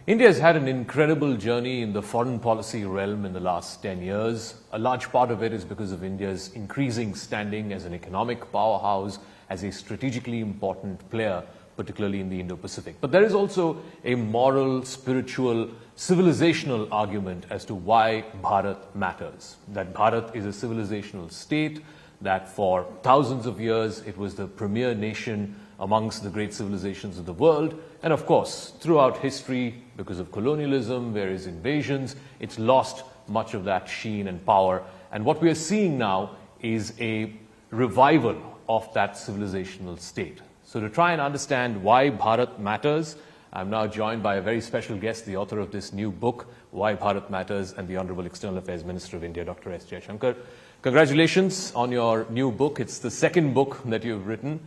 India has had an incredible journey in the foreign policy realm in the last 10 years. A large part of it is because of India's increasing standing as an economic powerhouse, as a strategically important player, particularly in the Indo-Pacific. But there is also a moral, spiritual, civilizational argument as to why Bharat matters. That Bharat is a civilizational state, that for thousands of years it was the premier nation amongst the great civilizations of the world. And of course, throughout history, because of colonialism, various invasions, it's lost much of that sheen and power. And what we are seeing now is a revival of that civilizational state. So to try and understand why Bharat matters, I'm now joined by a very special guest, the author of this new book, Why Bharat Matters, and the Honorable External Affairs Minister of India, Dr. S. Jaishankar. Congratulations on your new book. It's the second book that you've written.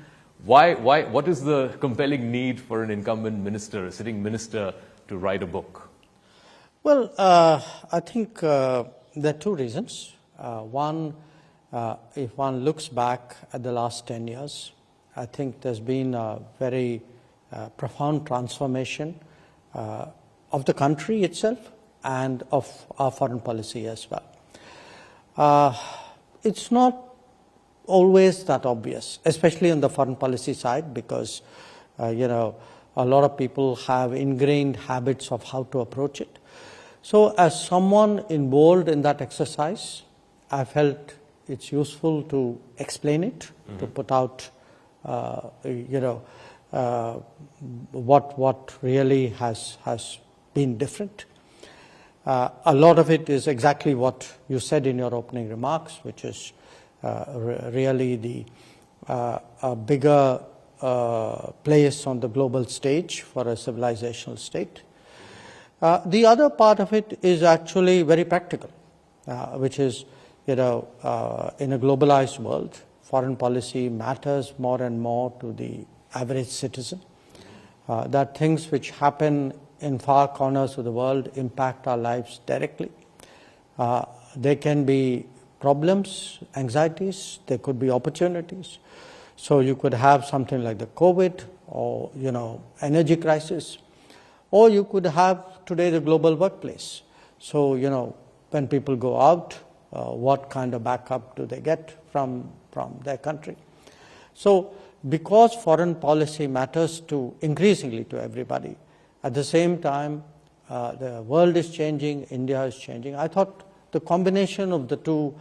What is the compelling need for an incumbent minister, a sitting minister, to write a book? Well, I think there are two reasons. One, if one looks back at the last 10 years, I think there's been a very profound transformation of the country itself and of our foreign policy as well. It's not always that obvious, especially on the foreign policy side, because a lot of people have ingrained habits of how to approach it. So as someone involved in that exercise, I felt it's useful to explain it, to put out what really has been different. A lot of it is exactly what you said in your opening remarks, which is really the a bigger place on the global stage for a civilizational state. The other part of it is actually very practical, which is, in a globalized world, foreign policy matters more and more to the average citizen. That things which happen in far corners of the world impact our lives directly. There can be problems, anxieties, there could be opportunities. So you could have something like the COVID or, energy crisis, or you could have today the global workplace. So, when people go out, what kind of backup do they get from their country? So because foreign policy matters increasingly to everybody, at the same time, the world is changing, India is changing. I thought the combination of the two,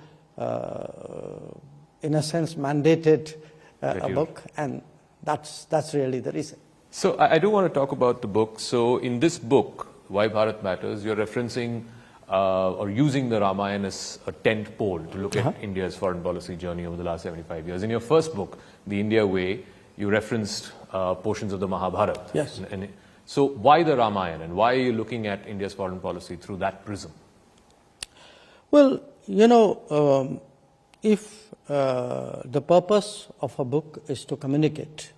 in a sense, mandated a book, and that's really the reason. So I do want to talk about the book. So in this book, Why Bharat Matters, you're referencing or using the Ramayana as a tent pole to look at India's foreign policy journey over the last 75 years. In your first book, The India Way, you referenced portions of the Mahabharata. Yes. So why the Ramayana, and why are you looking at India's foreign policy through that prism? Well, if the purpose of a book is to communicate,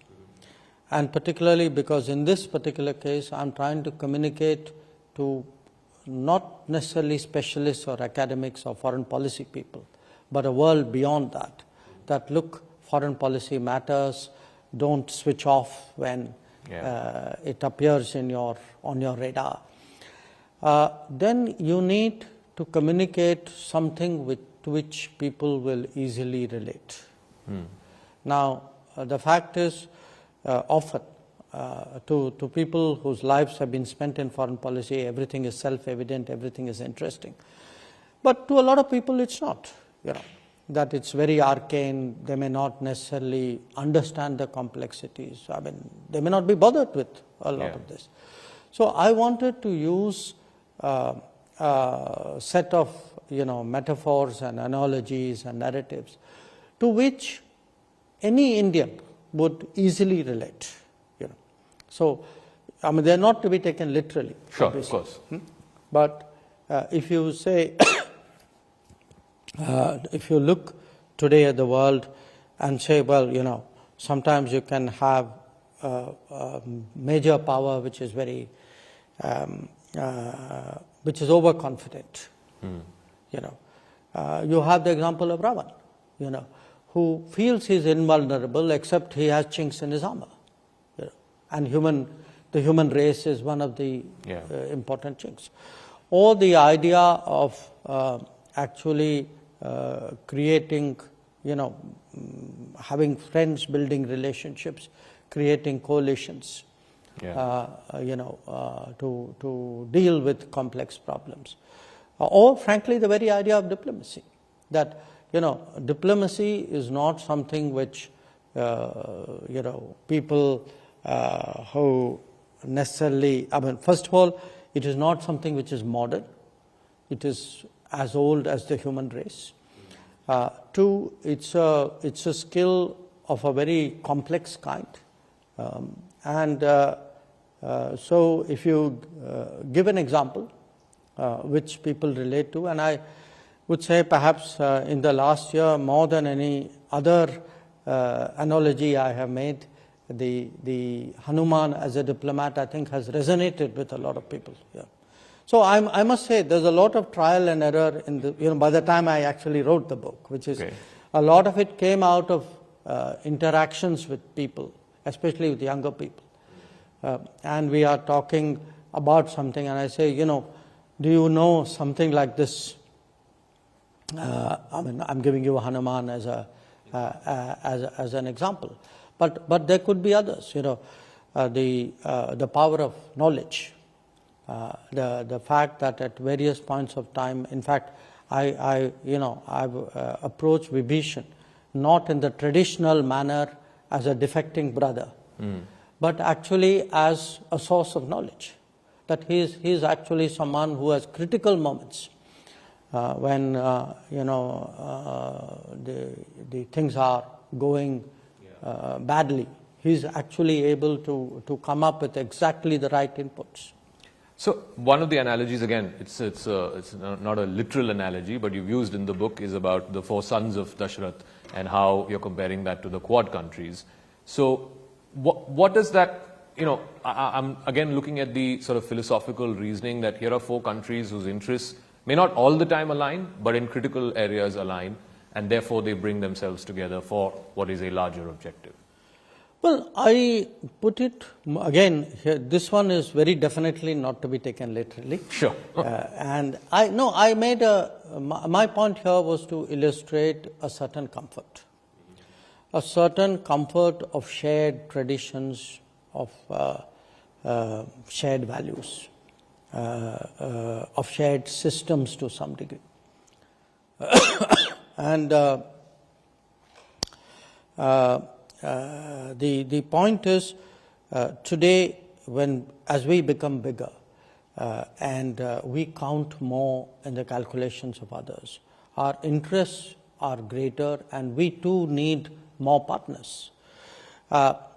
and particularly because in this particular case, I'm trying to communicate to not necessarily specialists or academics or foreign policy people, but a world beyond that look, foreign policy matters, don't switch off when it appears on your radar. Then you need to communicate something to which people will easily relate. Now, the fact is, often to people whose lives have been spent in foreign policy, everything is self-evident, everything is interesting. But to a lot of people, it's not. That it's very arcane. They may not necessarily understand the complexities. I mean, they may not be bothered with a lot of this. So I wanted to use a set of metaphors and analogies and narratives to which any Indian would easily relate. So, I mean, they're not to be taken literally. Sure, obviously. of course. But if you say, if you look today at the world and say, well, sometimes you can have a major power which is very, which is overconfident. You have the example of Ravan, who feels he's invulnerable except he has chinks in his armor. And human the human race is one of the Yeah. important things. Or the idea of actually creating, having friends, building relationships, creating coalitions, Yeah. to deal with complex problems. Or frankly, the very idea of diplomacy, that, diplomacy is not something which, people who necessarily, first of all, it is not something which is modern. It is as old as the human race. Two, it's a skill of a very complex kind. So if you give an example which people relate to, and I would say perhaps in the last year more than any other analogy I have made, the Hanuman as a diplomat, I think, has resonated with a lot of people here. So I must say there's a lot of trial and error in the, by the time I actually wrote the book, which is a lot of it came out of interactions with people, especially with younger people. And we are talking about something, and I say, do you know something like this? I'm giving you Hanuman as an example, but there could be others. The power of knowledge, the fact that at various points of time, in fact, I've approached Vibhishan not in the traditional manner as a defecting brother, but actually as a source of knowledge. That he is actually someone who has critical moments when the things are going badly. He's actually able to come up with exactly the right inputs. So one of the analogies, again, it's not a literal analogy, but you've used in the book, is about the 4 sons of Dashrath and how you're comparing that to the Quad countries. So what does that, I'm again looking at the sort of philosophical reasoning that here are 4 countries whose interests may not all the time align, but in critical areas align, and therefore they bring themselves together for what is a larger objective. Well, I put it again here. This one is very definitely not to be taken literally. Sure. And I made my point here was to illustrate a certain comfort of shared traditions, of shared values, of shared systems to some degree, and. The point is, today, as we become bigger and we count more in the calculations of others, our interests are greater, and we too need more partners.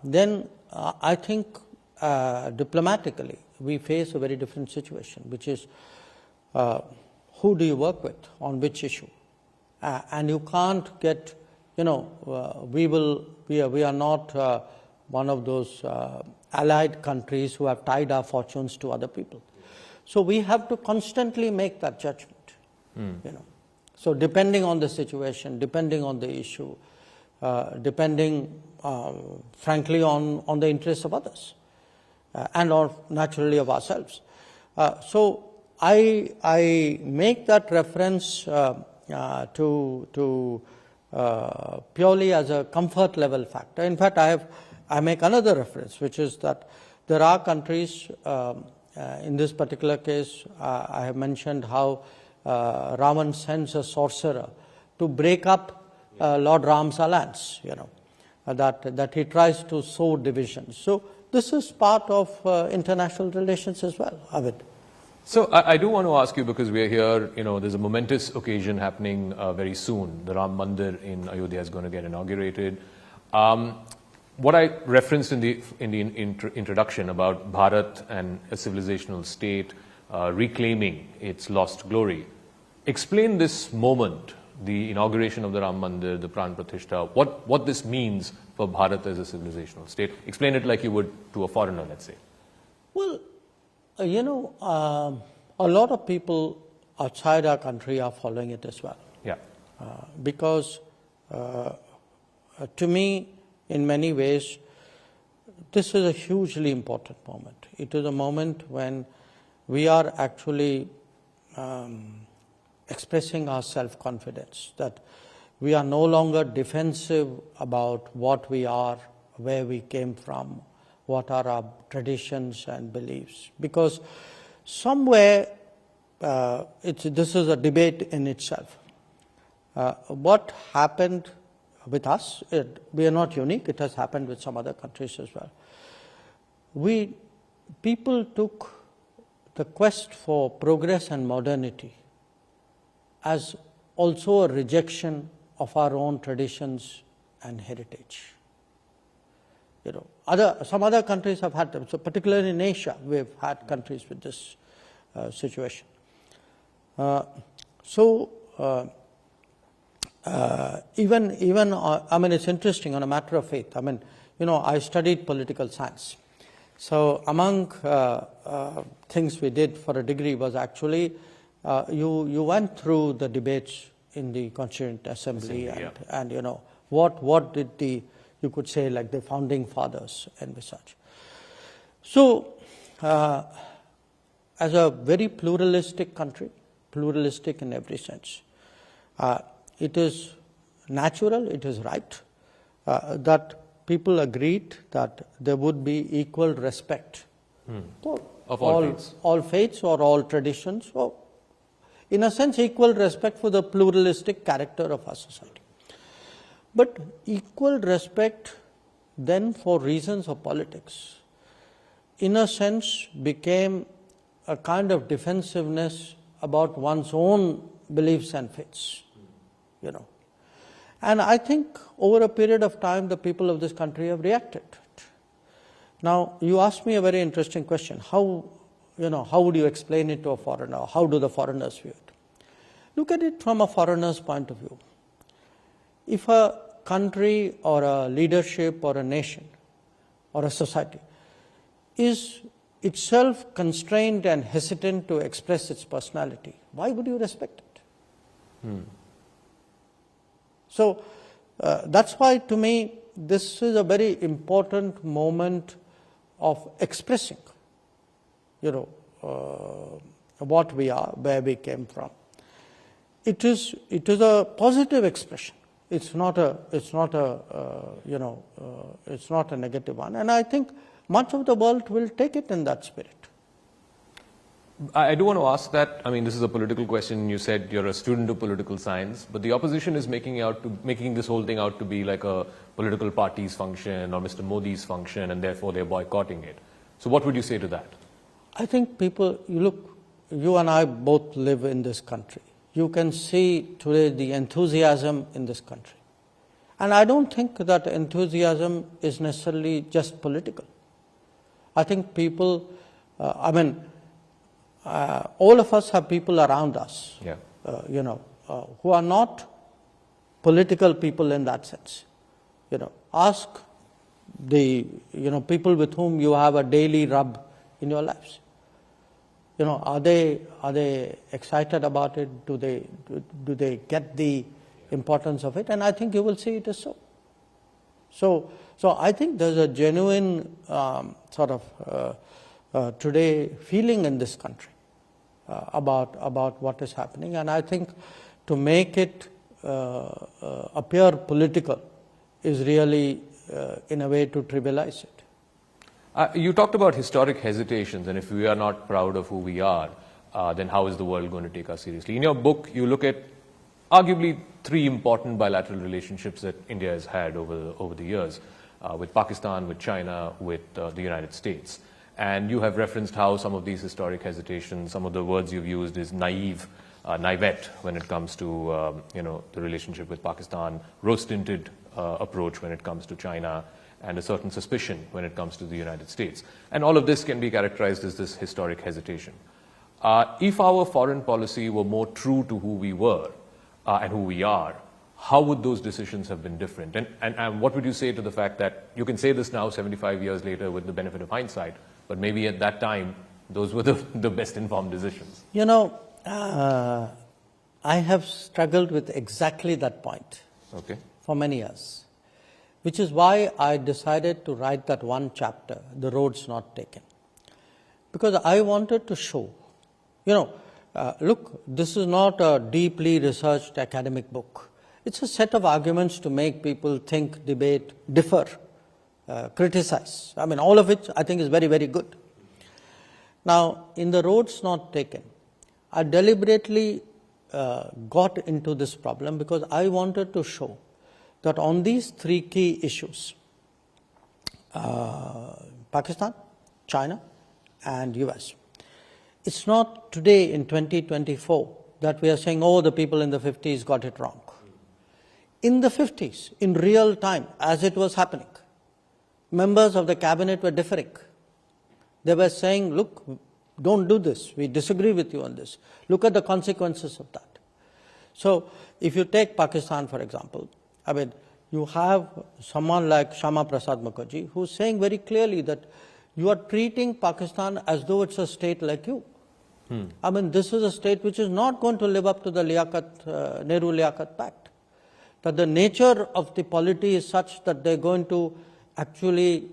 Then I think diplomatically we face a very different situation, which is who do you work with on which issue, and you can't get. We are not one of those allied countries who have tied our fortunes to other people. So we have to constantly make that judgment. So depending on the situation, depending on the issue, depending, frankly, on the interests of others, and naturally of ourselves. So I make that reference to purely as a comfort level factor. In fact, I make another reference, which is that there are countries, in this particular case, I have mentioned how Ravan sends a sorcerer to break up Lord Ram's alliance, that he tries to sow divisions. So this is part of international relations as well, Avid. So I do want to ask you, because we are here, there's a momentous occasion happening very soon. The Ram Mandir in Ayodhya is going to get inaugurated. What I referenced in the introduction about Bharat and a civilizational state reclaiming its lost glory. Explain this moment, the inauguration of the Ram Mandir, the Pran Pratishtha, what this means for Bharat as a civilizational state. Explain it like you would to a foreigner, let's say. Well, a lot of people outside our country are following it as well. Yeah. Because to me, in many ways, this is a hugely important moment. It is a moment when we are actually expressing our self-confidence, that we are no longer defensive about what we are, where we came from, what are our traditions and beliefs. Because somewhere, this is a debate in itself. What happened with us, we are not unique, it has happened with some other countries as well. People took the quest for progress and modernity as also a rejection of our own traditions and heritage. You know, some other countries have had them. So particularly in Asia, we've had countries with this situation. Even I mean, it's interesting on a matter of faith. I mean, you know, I studied political science. So among things we did for a degree was actually you went through the debates in the Constituent Assembly and you know what did you could say like the founding fathers and such. So as a very pluralistic country, pluralistic in every sense, it is natural, it is right that people agreed that there would be equal respect for of all faiths or all traditions, or in a sense equal respect for the pluralistic character of our society. But equal respect then for reasons of politics, in a sense became a kind of defensiveness about one's own beliefs and faiths, you know. And I think over a period of time, the people of this country have reacted to it. Now, you asked me a very interesting question. How would you explain it to a foreigner? How do the foreigners view it? Look at it from a foreigner's point of view. If a country or a leadership or a nation or a society is itself constrained and hesitant to express its personality, why would you respect it? So that's why, to me, this is a very important moment of expressing, you know, what we are, where we came from. It is a positive expression. It's not a negative one. And I think much of the world will take it in that spirit. I do want to ask that. I mean, this is a political question. You said you're a student of political science, but the opposition is making this whole thing out to be like a political party's function or Mr. Modi's function, and therefore they're boycotting it. So what would you say to that? I think people, you and I both live in this country. You can see today the enthusiasm in this country. And I don't think that enthusiasm is necessarily just political. I think people, all of us have people around us, who are not political people in that sense. You know, ask the people with whom you have a daily rub in your lives. You know, are they excited about it? Do they get the importance of it? And I think you will see it as so. So I think there's a genuine today feeling in this country about what is happening, and I think to make it appear political is really in a way to trivialize it. You talked about historic hesitations, and if we are not proud of who we are, then how is the world going to take us seriously? In your book, you look at arguably 3 important bilateral relationships that India has had over the years, with Pakistan, with China, with the United States. And you have referenced how some of these historic hesitations, some of the words you've used is naivete when it comes to the relationship with Pakistan, rose-tinted approach when it comes to China, and a certain suspicion when it comes to the United States. And all of this can be characterized as this historic hesitation. If our foreign policy were more true to who we were and who we are, how would those decisions have been different? And what would you say to the fact that you can say this now 75 years later with the benefit of hindsight, but maybe at that time those were the best informed decisions? You know, I have struggled with exactly that point for many years. which is why I decided to write that one chapter, The Roads Not Taken. Because I wanted to show, look, this is not a deeply researched academic book. It's a set of arguments to make people think, debate, differ, criticize. I mean, all of it I think is very, very good. Now, in The Roads Not Taken, I deliberately got into this problem because I wanted to show that on these three key issues, Pakistan, China, and US, it's not today in 2024 that we are saying, oh, the people in the 50s got it wrong. In the 50s, in real time, as it was happening, members of the cabinet were differing. They were saying, look, don't do this. We disagree with you on this. Look at the consequences of that. So if you take Pakistan, for example, I mean, you have someone like Shama Prasad Mukherjee who's saying very clearly that you are treating Pakistan as though it's a state like you. I mean, this is a state which is not going to live up to the Nehru-Liaquat Pact. That the nature of the polity is such that they're going to actually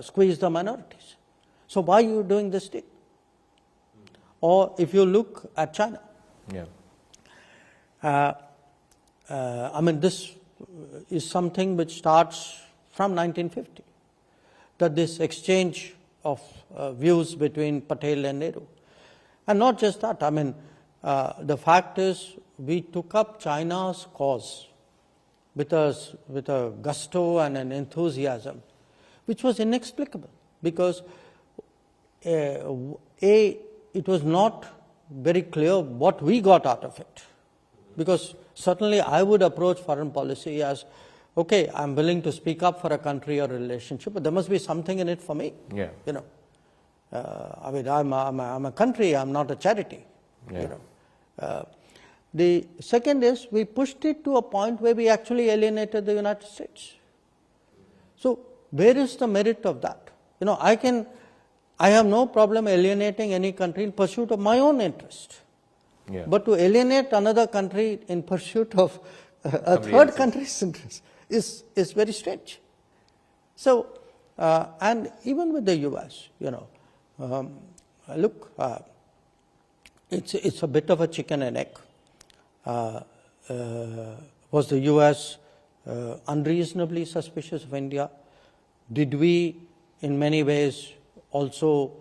squeeze the minorities. So why are you doing this thing? Or if you look at China, I mean, this is something which starts from 1950, that this exchange of views between Patel and Nehru. And not just that, I mean, the fact is we took up China's cause with a gusto and an enthusiasm which was inexplicable, because it was not very clear what we got out of it. Because certainly I would approach foreign policy as, okay, I'm willing to speak up for a country or a relationship, but there must be something in it for me. I mean, I'm a country, I'm not a charity. The second is we pushed it to a point where we actually alienated the United States. So where is the merit of that? I have no problem alienating any country in pursuit of my own interest. But to alienate another country in pursuit of a third country's interest is very strange. So, and even with the US, look, it's a bit of a chicken and egg. Was the US unreasonably suspicious of India? Did we, in many ways, also,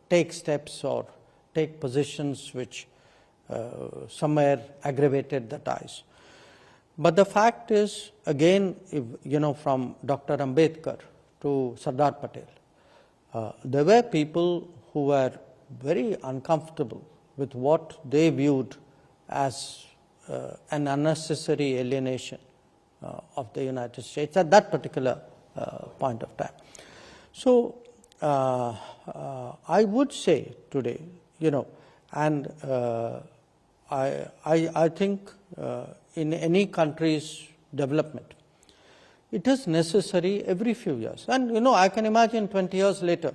take steps or take positions which somewhere aggravated the ties? But the fact is, again, from Dr. Ambedkar to Sardar Patel, there were people who were very uncomfortable with what they viewed as an unnecessary alienation of the United States at that particular point of time. So I would say today, and I think in any country's development, it is necessary every few years. And, I can imagine 20 years later,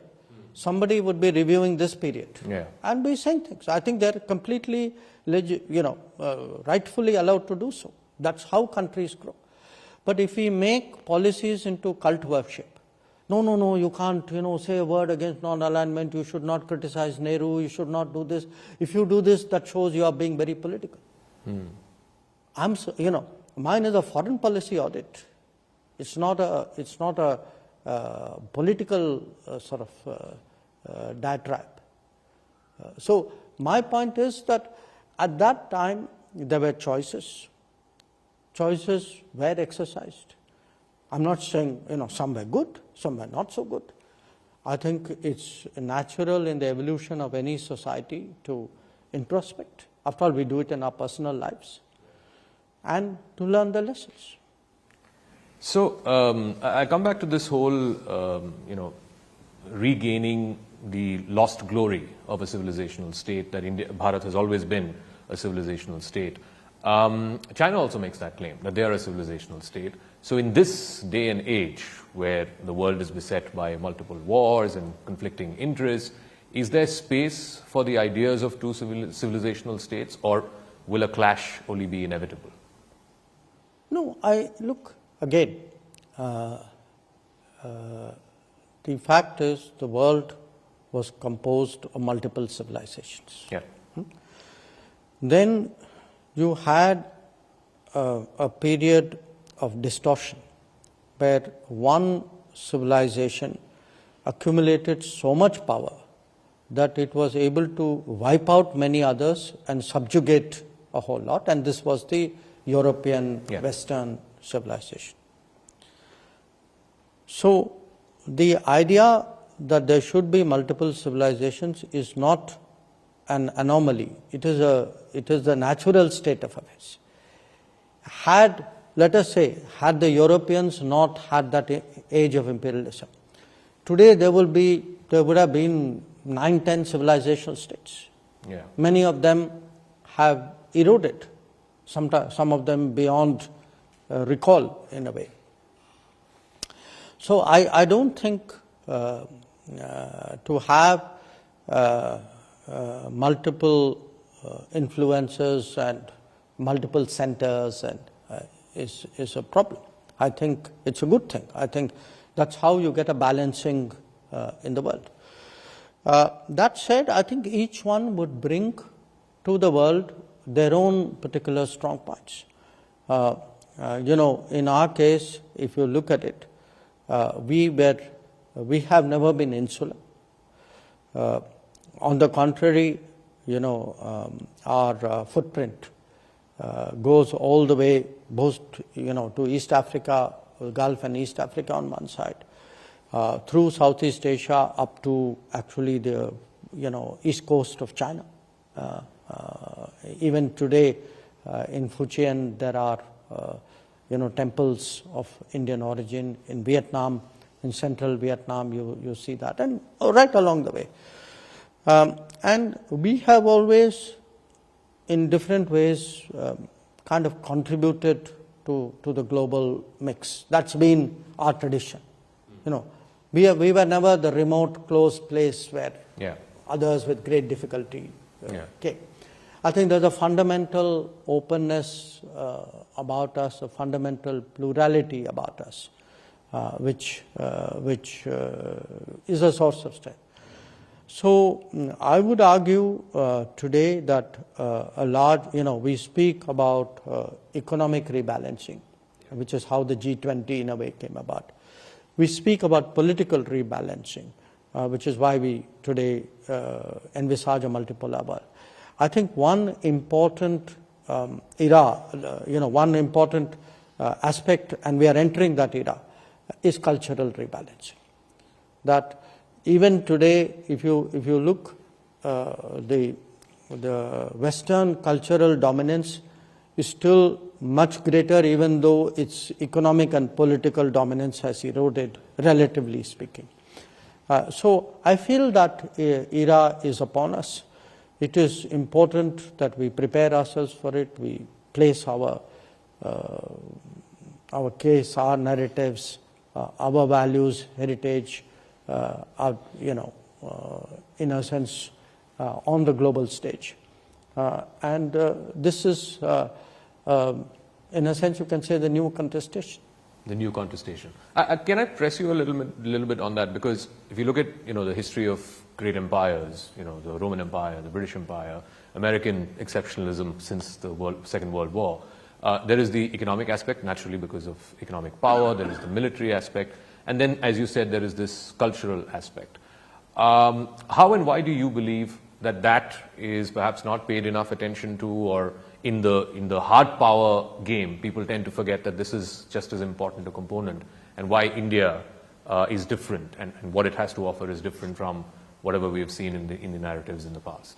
somebody would be reviewing this period and be saying things. I think they're completely, rightfully allowed to do so. That's how countries grow. But if we make policies into cult worship, no, you can't, say a word against non-alignment, you should not criticize Nehru, you should not do this. If you do this, that shows you are being very political. Mine is a foreign policy audit. It's not a political diatribe. So my point is that at that time there were choices. Choices were exercised. I'm not saying, some were good, some were not so good. I think it's natural in the evolution of any society to introspect. After all, we do it in our personal lives, and to learn the lessons. So I come back to this whole, regaining the lost glory of a civilizational state, that Bharat has always been a civilizational state. China also makes that claim, that they are a civilizational state. So in this day and age, where the world is beset by multiple wars and conflicting interests, is there space for the ideas of two civilizational states, or will a clash only be inevitable? No, I look again. The fact is, the world was composed of multiple civilizations. Yeah. Then you had a period of distortion where one civilization accumulated so much power that it was able to wipe out many others and subjugate a whole lot, and this was the European Western civilization. So the idea that there should be multiple civilizations is not an anomaly. It is the natural state of affairs. Let us say, had the Europeans not had that age of imperialism, today there would have been 9-10 civilizational states. Yeah. Many of them have eroded, some of them beyond recall in a way. So I don't think to have multiple influences and multiple centers and is a problem. I think it's a good thing. I think that's how you get a balancing in the world. That said, I think each one would bring to the world their own particular strong points. In our case, if you look at it, we have never been insular. On the contrary, our footprint goes all the way both to East Africa, Gulf and East Africa on one side, through Southeast Asia up to actually the east coast of China. Even today in Fujian there are temples of Indian origin. In Vietnam, in central Vietnam, you see that, and right along the way. And we have always, in different ways, kind of contributed to the global mix. That's been our tradition. We were never the remote, closed place where others with great difficulty came. I think there's a fundamental openness about us, a fundamental plurality about us, which is a source of strength. So I would argue today that we speak about economic rebalancing, which is how the G20 in a way came about. We speak about political rebalancing, which is why we today envisage a multipolar world. I think one important one important aspect, and we are entering that era, is cultural rebalancing. That even today, if you look, the Western cultural dominance is still much greater, even though its economic and political dominance has eroded, relatively speaking. So I feel that era is upon us. It is important that we prepare ourselves for it. We place our case, our narratives, our values, heritage, in a sense, on the global stage. And this is, in a sense, you can say the new contestation. The new contestation. Can I press you a little bit on that? Because if you look at the history of great empires, the Roman Empire, the British Empire, American exceptionalism since the Second World War, there is the economic aspect, naturally because of economic power. There is the military aspect, and then, as you said, there is this cultural aspect. How and why do you believe that is perhaps not paid enough attention to, or in the hard power game, people tend to forget that this is just as important a component, and why India is different, and what it has to offer is different from whatever we have seen in the narratives in the past?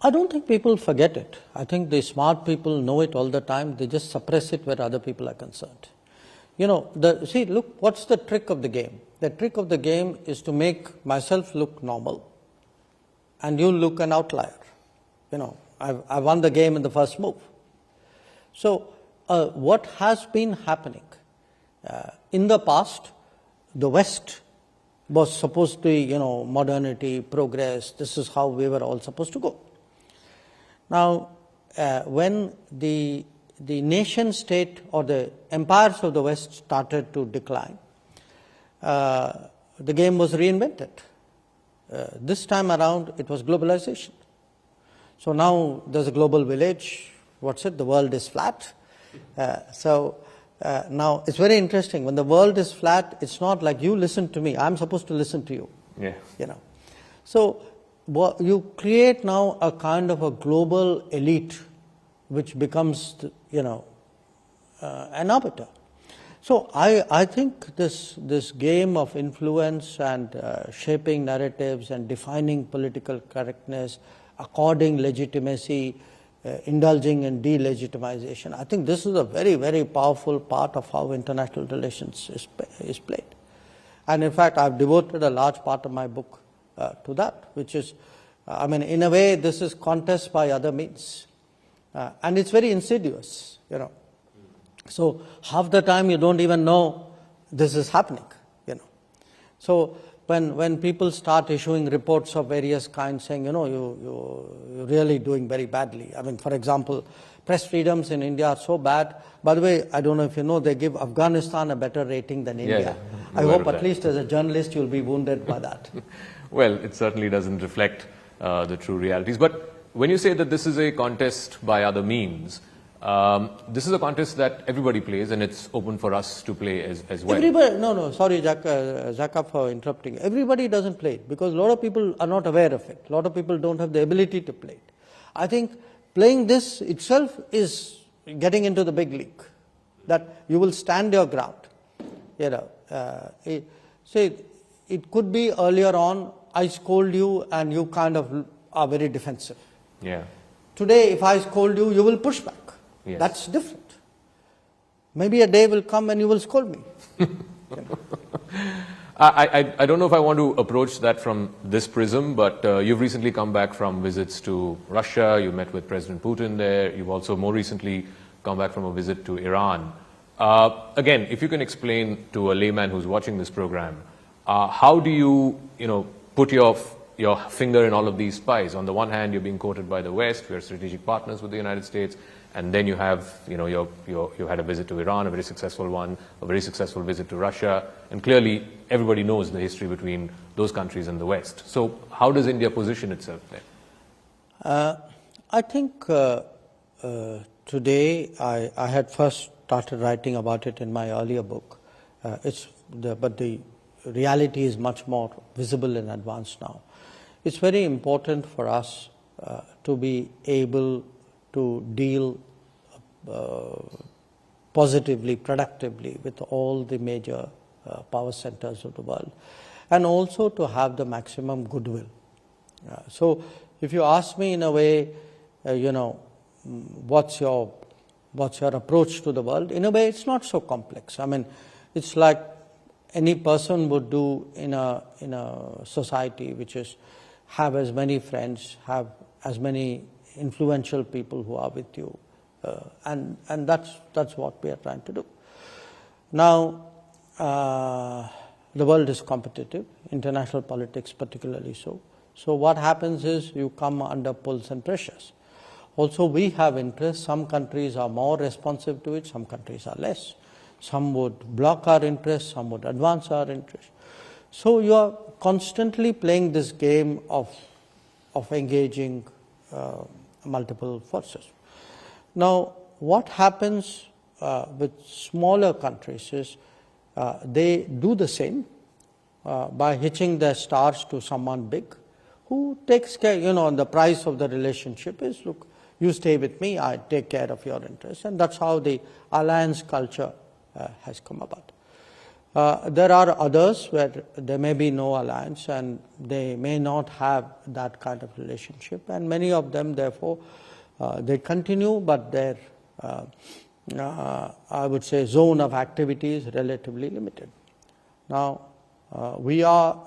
I don't think people forget it. I think the smart people know it all the time. They just suppress it where other people are concerned. Look, what's the trick of the game? The trick of the game is to make myself look normal and you look an outlier. I won the game in the first move. So what has been happening? In the past, the West was supposed to be, modernity, progress. This is how we were all supposed to go. Now, when the nation state or the empires of the West started to decline, the game was reinvented. This time around, it was globalization. So now there's a global village. What's it? The world is flat. Now it's very interesting. When the world is flat, it's not like you listen to me. I'm supposed to listen to you. Yeah. You know. So you create now a kind of a global elite, which becomes, an arbiter. So I think this game of influence and shaping narratives and defining political correctness, according legitimacy, indulging in delegitimization, I think this is a very, very powerful part of how international relations is played. And in fact, I've devoted a large part of my book to that, which is, in a way, this is contest by other means. And it's very insidious, So half the time you don't even know this is happening, So when people start issuing reports of various kinds saying, you're really doing very badly. For example, press freedoms in India are so bad. By the way, I don't know if you know, they give Afghanistan a better rating than India. Yeah, I hope at least as a journalist you'll be wounded by that. Well, it certainly doesn't reflect the true realities. But when you say that this is a contest by other means, this is a contest that everybody plays, and it's open for us to play as well. Everybody, sorry, Zakka, for interrupting. Everybody doesn't play it because a lot of people are not aware of it. A lot of people don't have the ability to play it. I think playing this itself is getting into the big league, that you will stand your ground. It could be earlier on, I scold you and you kind of are very defensive. Yeah. Today, if I scold you, you will push back. Yes. That's different. Maybe a day will come when you will scold me. I don't know if I want to approach that from this prism, but you've recently come back from visits to Russia. You met with President Putin there. You've also more recently come back from a visit to Iran. Again, if you can explain to a layman who's watching this program, how do you, put your finger in all of these pies? On the one hand, you're being quoted by the West. We're strategic partners with the United States. And then you have, you had a visit to Iran, a very successful one, a very successful visit to Russia. And clearly, everybody knows the history between those countries and the West. So how does India position itself there? I think today, I had first started writing about it in my earlier book. But the reality is much more visible in advance now. It's very important for us to be able to deal positively, productively with all the major power centers of the world, and also to have the maximum goodwill. So if you ask me in a way, what's your approach to the world, in a way it's not so complex. It's like any person would do in a society which is have as many friends, have as many influential people who are with you, and that's what we are trying to do. Now, the world is competitive, international politics particularly so. So what happens is you come under pulls and pressures. Also, we have interests. Some countries are more responsive to it, some countries are less. Some would block our interests, some would advance our interests. So you are constantly playing this game of engaging multiple forces. Now, what happens with smaller countries is they do the same by hitching their stars to someone big who takes care, and the price of the relationship is, look, you stay with me, I take care of your interests. And that's how the alliance culture has come about. There are others where there may be no alliance and they may not have that kind of relationship, and many of them, therefore, they continue, but their, I would say, zone of activity is relatively limited. Now, we are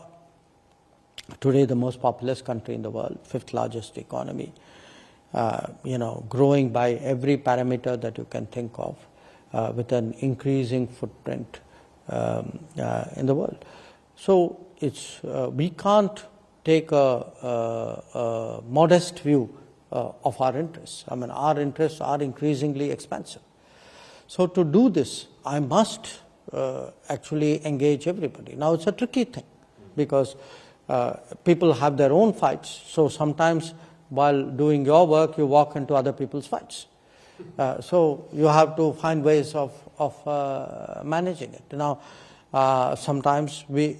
today the most populous country in the world, 5th largest economy, growing by every parameter that you can think of, with an increasing footprint in the world. So we can't take a modest view of our interests. I mean, our interests are increasingly expansive. So to do this, I must actually engage everybody. Now, it's a tricky thing because people have their own fights. So sometimes while doing your work, you walk into other people's fights. So you have to find ways of managing it. Now, sometimes we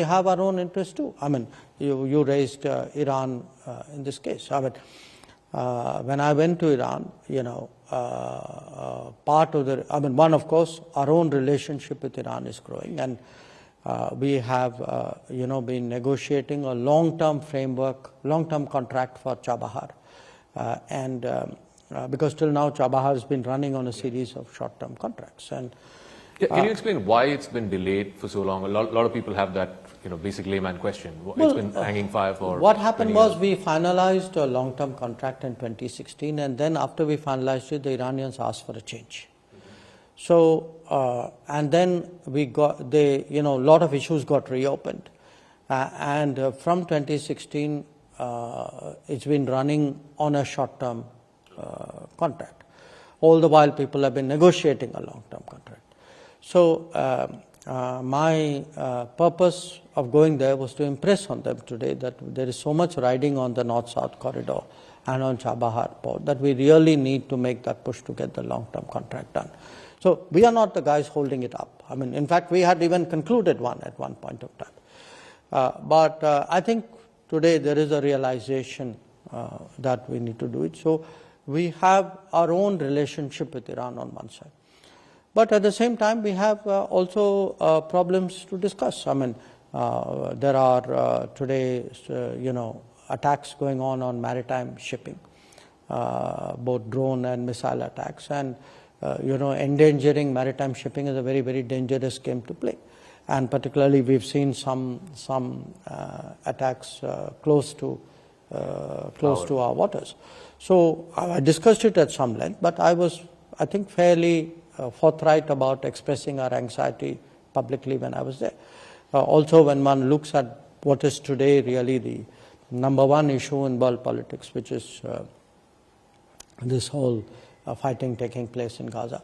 have our own interests too. I mean, you raised Iran in this case. I mean, when I went to Iran, part of the, I mean, one, of course, our own relationship with Iran is growing, and we have, been negotiating a long-term framework, long-term contract for Chabahar, because till now Chabahar has been running on a series of short-term contracts. And can you explain why it's been delayed for so long? A lot of people have that, basic layman question. It's been hanging fire for. What happened was we finalized a long-term contract in 2016, and then after we finalized it, the Iranians asked for a change. So, and then we got, a lot of issues got reopened. And from 2016, it's been running on a short-term contract. All the while, people have been negotiating a long-term contract. So, my purpose of going there was to impress on them today that there is so much riding on the North-South corridor and on Chabahar port that we really need to make that push to get the long-term contract done. So we are not the guys holding it up. I mean, in fact, we had even concluded one at one point of time. But I think today there is a realization that we need to do it. So we have our own relationship with Iran on one side. But at the same time, we have also problems to discuss. I mean, there are today, attacks going on maritime shipping, both drone and missile attacks. And endangering maritime shipping is a very, very dangerous game to play. And particularly, we've seen some attacks close to our waters. So I discussed it at some length, but I was, I think, fairly forthright about expressing our anxiety publicly when I was there. Also, when one looks at what is today really the number one issue in world politics, which is this whole fighting taking place in Gaza.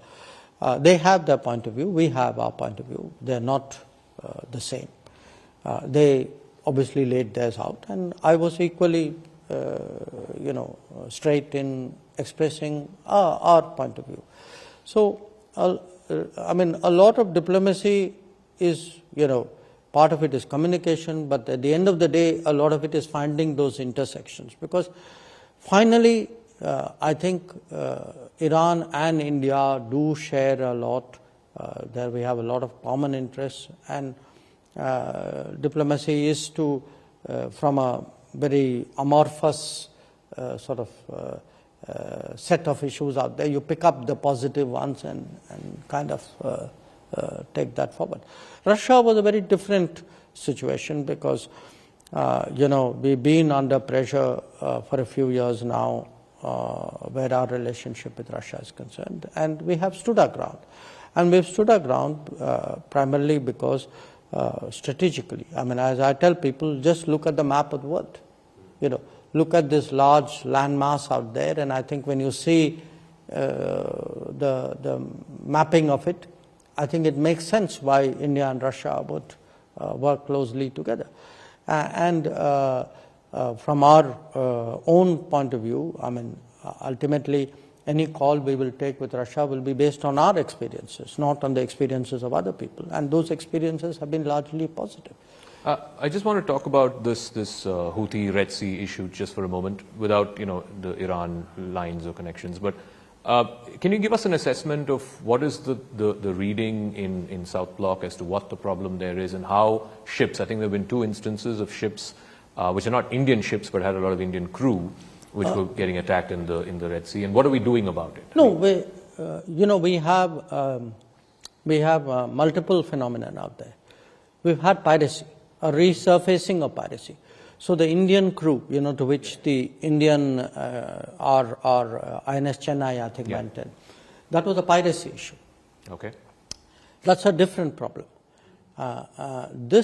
They have their point of view, we have our point of view. They're not the same. They obviously laid theirs out, and I was equally, straight in expressing our point of view. So, I mean, a lot of diplomacy is, part of it is communication, but at the end of the day, a lot of it is finding those intersections. Because finally, I think Iran and India do share a lot. There we have a lot of common interests, and diplomacy is to, from a very amorphous sort of set of issues out there, you pick up the positive ones and kind of take that forward. Russia was a very different situation because, we've been under pressure for a few years now where our relationship with Russia is concerned, and we have stood our ground. And we've stood our ground primarily because strategically, I mean, as I tell people, just look at the map of the world. Look at this large landmass out there, and I think when you see the mapping of it, I think it makes sense why India and Russia would work closely together. And from our own point of view, I mean, ultimately, any call we will take with Russia will be based on our experiences, not on the experiences of other people. And those experiences have been largely positive. I just want to talk about this Houthi Red Sea issue just for a moment, without the Iran lines or connections. But can you give us an assessment of what is the reading in South Block as to what the problem there is, and how ships? I think there have been 2 instances of ships which are not Indian ships but had a lot of Indian crew, which were getting attacked in the Red Sea. And what are we doing about it? No, we have multiple phenomena out there. We've had piracy, a resurfacing of piracy. So the Indian crew, to which the Indian our INS Chennai, I think, went in, that was a piracy issue. Okay. That's a different problem. The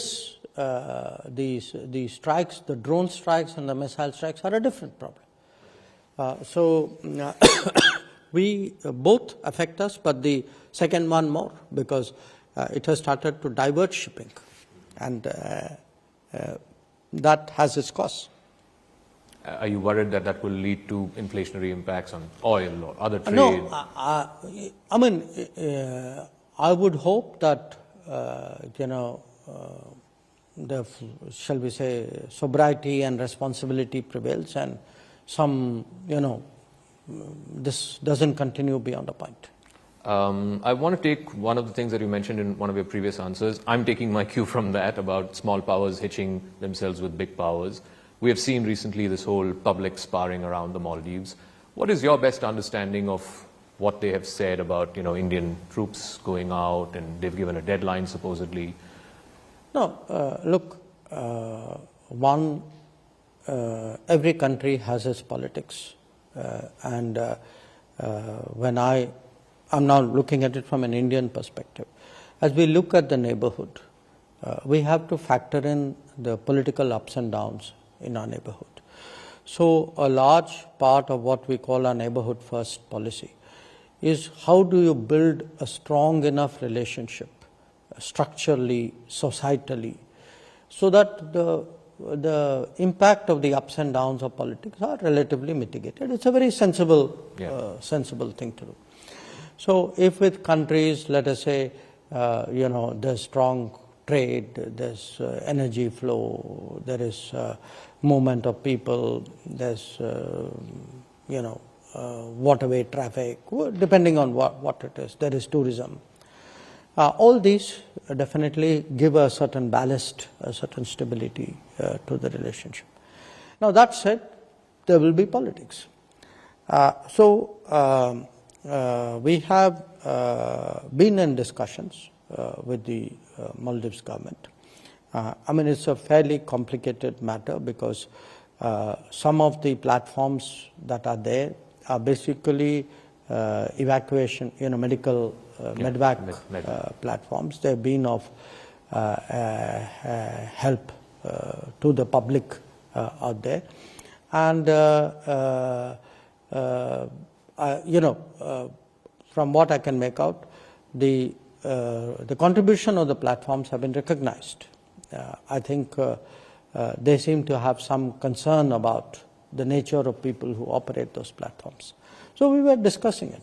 strikes, the drone strikes and the missile strikes are a different problem. We both affect us, but the second one more, because it has started to divert shipping, and that has its costs. Are you worried that that will lead to inflationary impacts on oil or other trade? No, I mean, I would hope that, the, shall we say, sobriety and responsibility prevails, and some, this doesn't continue beyond a point. I want to take one of the things that you mentioned in one of your previous answers. I'm taking my cue from that about small powers hitching themselves with big powers. We have seen recently this whole public sparring around the Maldives. What is your best understanding of what they have said about, Indian troops going out, and they've given a deadline supposedly? No, look, every country has its politics, and when I'm now looking at it from an Indian perspective. As we look at the neighborhood, we have to factor in the political ups and downs in our neighborhood. So a large part of what we call our neighborhood first policy is how do you build a strong enough relationship, structurally, societally, so that the impact of the ups and downs of politics are relatively mitigated. It's a very sensible thing to do. So if with countries, let us say, there's strong trade, there's energy flow, there is movement of people, there's, waterway traffic, depending on what it is, there is tourism. All these definitely give a certain ballast, a certain stability to the relationship. Now that said, there will be politics. We have been in discussions with the Maldives government. It's a fairly complicated matter because some of the platforms that are there are basically evacuation, medical medvac platforms. They've been of help to the public out there, and from what I can make out, the contribution of the platforms have been recognized. I think they seem to have some concern about the nature of people who operate those platforms. So we were discussing it.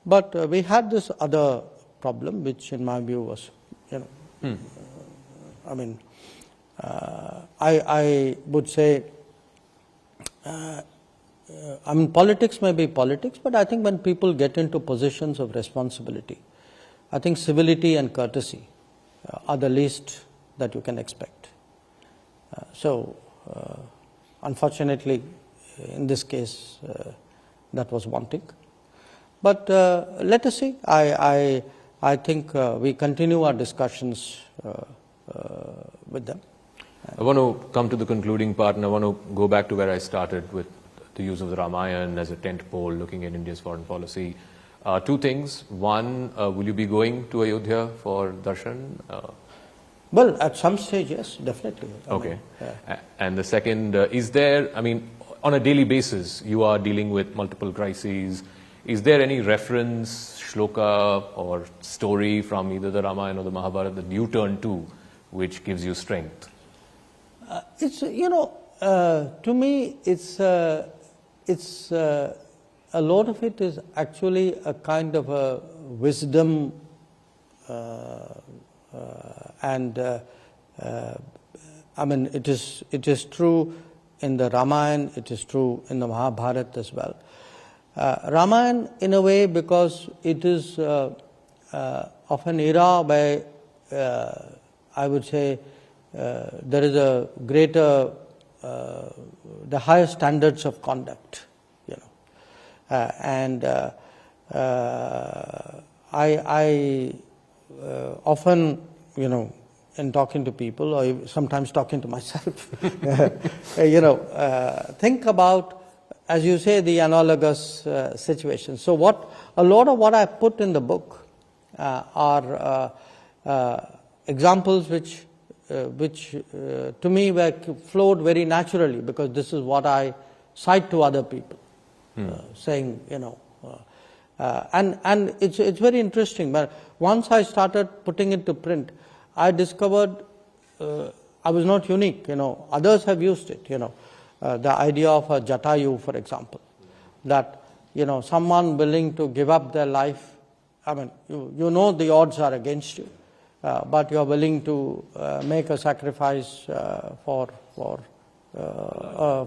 But we had this other problem, which in my view was, I would say, politics may be politics, but I think when people get into positions of responsibility, I think civility and courtesy are the least that you can expect. Unfortunately, in this case, that was wanting. But let us see. I think we continue our discussions with them. I want to come to the concluding part, and I want to go back to where I started with the use of the Ramayana as a tent pole, looking at India's foreign policy. Two things. One, will you be going to Ayodhya for darshan? Well, at some stage, yes, definitely. Okay. And the second, is there, on a daily basis, you are dealing with multiple crises. Is there any reference, shloka, or story from either the Ramayana or the Mahabharata that you turn to, which gives you strength? To me, it's a lot of it is actually a kind of a wisdom, it is true in the Ramayana, it is true in the Mahabharata as well. Ramayana, in a way, because it is of an era where I would say there is a greater, the higher standards of conduct, I often, in talking to people, or sometimes talking to myself, think about, as you say, the analogous situation. So a lot of what I put in the book are examples which to me flowed very naturally, because this is what I cite to other people. saying, and it's very interesting. But once I started putting it to print, I discovered I was not unique. Others have used it. The idea of a jatayu, for example, that someone willing to give up their life. I mean, you know the odds are against you, but you are willing to make a sacrifice for a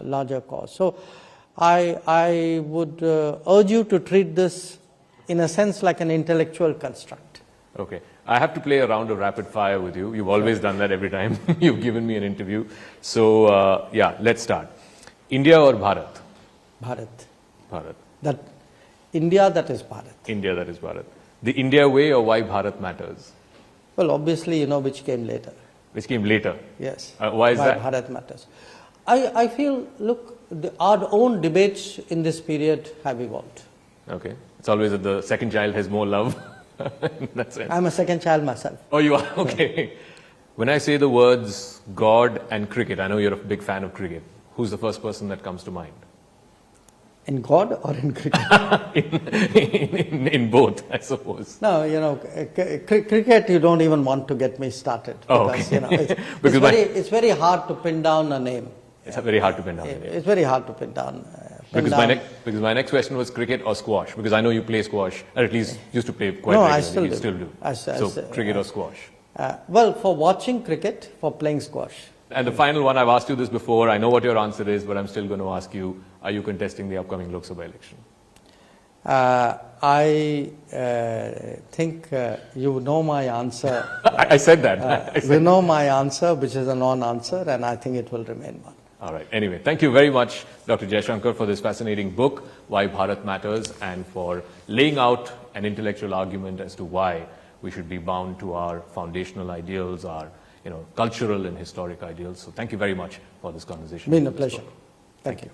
larger cause. So, I would urge you to treat this in a sense like an intellectual construct. Okay. I have to play a round of rapid fire with you. You've always done that every time you've given me an interview. So, yeah, let's start. India or Bharat? Bharat. Bharat. That India, that is Bharat. India, that is Bharat. The India way or why Bharat matters? Well, obviously, which came later. Which came later? Yes. Why is that? Bharat matters. I feel, look, our own debates in this period have evolved. Okay. It's always that the second child has more love. In that sense. I'm a second child myself. Oh, you are? Okay. When I say the words God and cricket, I know you're a big fan of cricket. Who's the first person that comes to mind? In God or in cricket? in both, I suppose. No, cricket, you don't even want to get me started. Because, okay. It's very hard to pin down a name. It's very hard to pin down a name. It's very hard to pin down. Because my next question was cricket or squash, because I know you play squash, or at least used to play quite regularly. I still do. So cricket or squash? Well, for watching cricket, for playing squash. And the final one, I've asked you this before, I know what your answer is, but I'm still going to ask you, are you contesting the upcoming Lok Sabha election? I think you know my answer. I said that. You know my answer, which is a non-answer, and I think it will remain one. All right. Anyway, thank you very much, Dr. Jaishankar, for this fascinating book, Why Bharat Matters, and for laying out an intellectual argument as to why we should be bound to our foundational ideals, our cultural and historic ideals. So thank you very much for this conversation. Been a pleasure. Thank you.